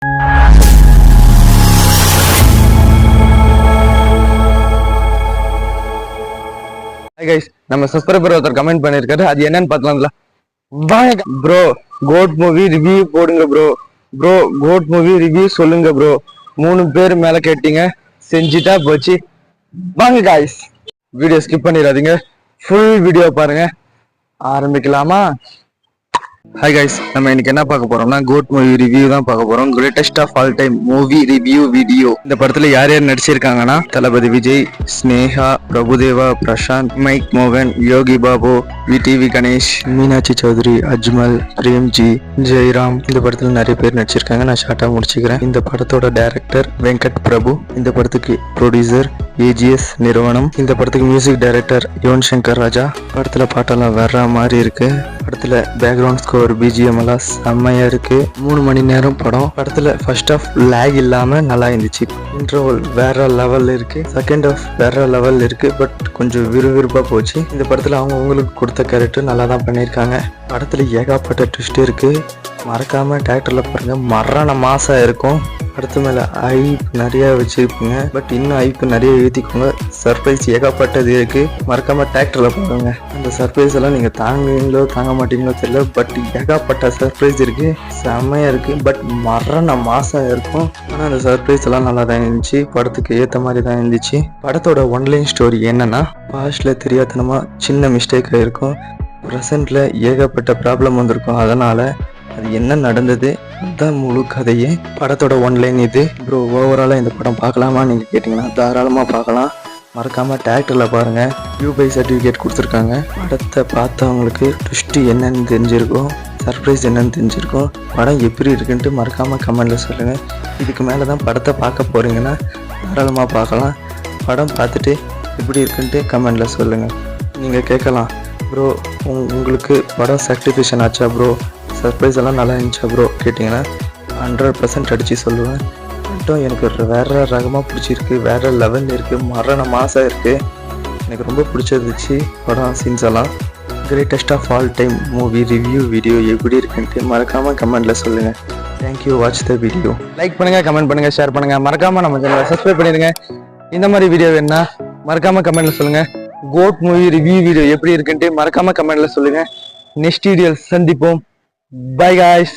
நம்ம சப்ஸ்கிரைபர் ஒருத்தர் கமெண்ட் பண்ணிருக்காரு, அது என்னன்னு பார்க்கலாம்ல. ப்ரோ கோட் மூவி ரிவ்யூ போடுங்க ப்ரோ கோட் மூவி ரிவ்யூ சொல்லுங்க ப்ரோ. 3 பேர் மேல கேட்டீங்க, செஞ்சுட்டா போச்சு. வாங்க காய்ஸ், வீடியோ ஸ்கிப் பண்ணிடாதீங்க, ஃபுல் வீடியோ பாருங்க. ஆரம்பிக்கலாமா? ஹாய் கைஸ், நம்ம இன்னைக்கு என்ன பார்க்க போறோம்னா கோட் மூவி ரிவ்யூ தான் பார்க்க போறோம். Greatest of all time movie review video. இந்த படத்துல யார் யார் நடிச்சிருக்காங்கன்னா தளபதி விஜய், ஸ்னேகா, பிரபுதேவா, பிரசாந்த், மைக் மோகன், யோகி பாபு, விடிவி கணேஷ், மீனாட்சி சௌத்ரி, அஜ்மல், பிரேம்ஜி, ஜெயராம். இந்த படத்துல நிறைய பேர் நடிச்சிருக்காங்க. நான் ஷார்ட்டா முடிச்சுக்கிறேன். இந்த படத்தோட டைரக்டர் வெங்கட் பிரபு. இந்த படத்துக்கு ப்ரொடியூசர் ஏஜிஎஸ் நிறுவனம். இந்த படத்துக்கு மியூசிக் டைரக்டர் யுவன் சங்கர் ராஜா. படத்துல பாட்டெல்லாம் வேற மாதிரி இருக்கு. படத்துல பேக்ரவுண்ட் ஸ்கோர் பிஜிஎம் எல்லாம் செம்மையா இருக்கு. 3 மணி நேரம் படம். படத்துல ஃபர்ஸ்ட் ஆஃப் லேக் இல்லாம நல்லா இருந்துச்சு. இன்ட்ரோவல் வேற லெவல் இருக்கு. செகண்ட் ஆஃப் வேற லெவல் இருக்கு. பட் கொஞ்சம் விறுவிறுப்பா போச்சு. இந்த படத்துல அவங்களுக்கு கொடுத்த கேரக்டர் நல்லா தான் பண்ணியிருக்காங்க. படத்துல ஏகப்பட்ட ட்விஸ்ட் இருக்கு. மறக்காம தியேட்டர்ல பாருங்க, மரண மாசா இருக்கும். படத்து மேல ஐப் நிறைய வச்சிருப்பீங்க, பட் இன்னும் ஐப் நிறைய ஏற்றிக்கோங்க. சர்ப்ரைஸ் ஏகப்பட்டது இருக்கு. மறக்காம தியேட்டர்ல பாருங்க. அந்த சர்ப்ரைஸ் எல்லாம் நீங்க தாங்குவீங்களோ தாங்க மாட்டீங்களோ தெரியல, பட் ஏகப்பட்ட சர்ப்ரைஸ் இருக்கு. செம்மையா இருக்கு. பட் மரண மாசா இருக்கும். ஆனா அந்த சர்ப்ரைஸ் எல்லாம் நல்லா தான் இருந்துச்சு. படத்துக்கு ஏத்த மாதிரி தான் இருந்துச்சு. படத்தோட ஒன்லைன் ஸ்டோரி என்னன்னா, பாஸ்ட்ல தெரியாதனமா சின்ன மிஸ்டேக் இருக்கும். ப்ரெசென்ட்ல ஏகப்பட்ட ப்ராப்ளம் வந்திருக்கும். அதனால அது என்ன நடந்தது அதுதான் முழு கதையே. படத்தோட ஒன்லைன் இது. ப்ரோ ஓவராலாக இந்த படம் பார்க்கலாமா நீங்கள் கேட்டிங்கன்னா தாராளமாக பார்க்கலாம். மறக்காமல் தியேட்டரில் பாருங்கள். யூபை சர்டிஃபிகேட் கொடுத்துருக்காங்க. படத்தை பார்த்தவங்களுக்கு ட்விஸ்ட்டு என்னன்னு தெரிஞ்சிருக்கும், சர்ப்ரைஸ் என்னன்னு தெரிஞ்சிருக்கும். படம் எப்படி இருக்குன்ட்டு மறக்காமல் கமெண்டில் சொல்லுங்கள். இதுக்கு மேலே தான் படத்தை பார்க்க போகிறீங்கன்னா தாராளமாக பார்க்கலாம். படம் பார்த்துட்டு எப்படி இருக்குன்ட்டு கமெண்டில் சொல்லுங்கள். நீங்கள் கேட்கலாம், ப்ரோ உங்களுக்கு படம் சாட்டிஸ்ஃபேக்ஷன் ஆச்சா ப்ரோ, சர்ப்ரைஸ் எல்லாம் நல்லா இருந்துச்சா ப்ரோ கேட்டிங்கன்னா 100% அடித்து சொல்லுவேன். மட்டும் எனக்கு வேறு ரகமாக பிடிச்சிருக்கு. வேறு லெவலில் இருக்குது. மரண மாதம் இருக்குது. எனக்கு ரொம்ப பிடிச்சிருந்துச்சு படம் சீன்ஸ் எல்லாம். Greatest of all time movie review video எப்படி இருக்குன்ட்டு மறக்காமல் கமெண்டில் சொல்லுங்கள். Thank you. Watch the video. Like பண்ணுங்கள், கமெண்ட் பண்ணுங்கள், ஷேர் பண்ணுங்கள். மறக்காமல் நம்ம சேனலை சப்ஸ்கிரைப் பண்ணிடுங்க. இந்த மாதிரி வீடியோ வேணுன்னா மறக்காமல் கமெண்டில் சொல்லுங்கள். கோட் மூவி ரிவ்யூ வீடியோ எப்படி இருக்குன்ட்டு மறக்காமல் கமெண்டில் சொல்லுங்கள். நெக்ஸ்ட் வீடியோ சந்திப்போம். Bye guys.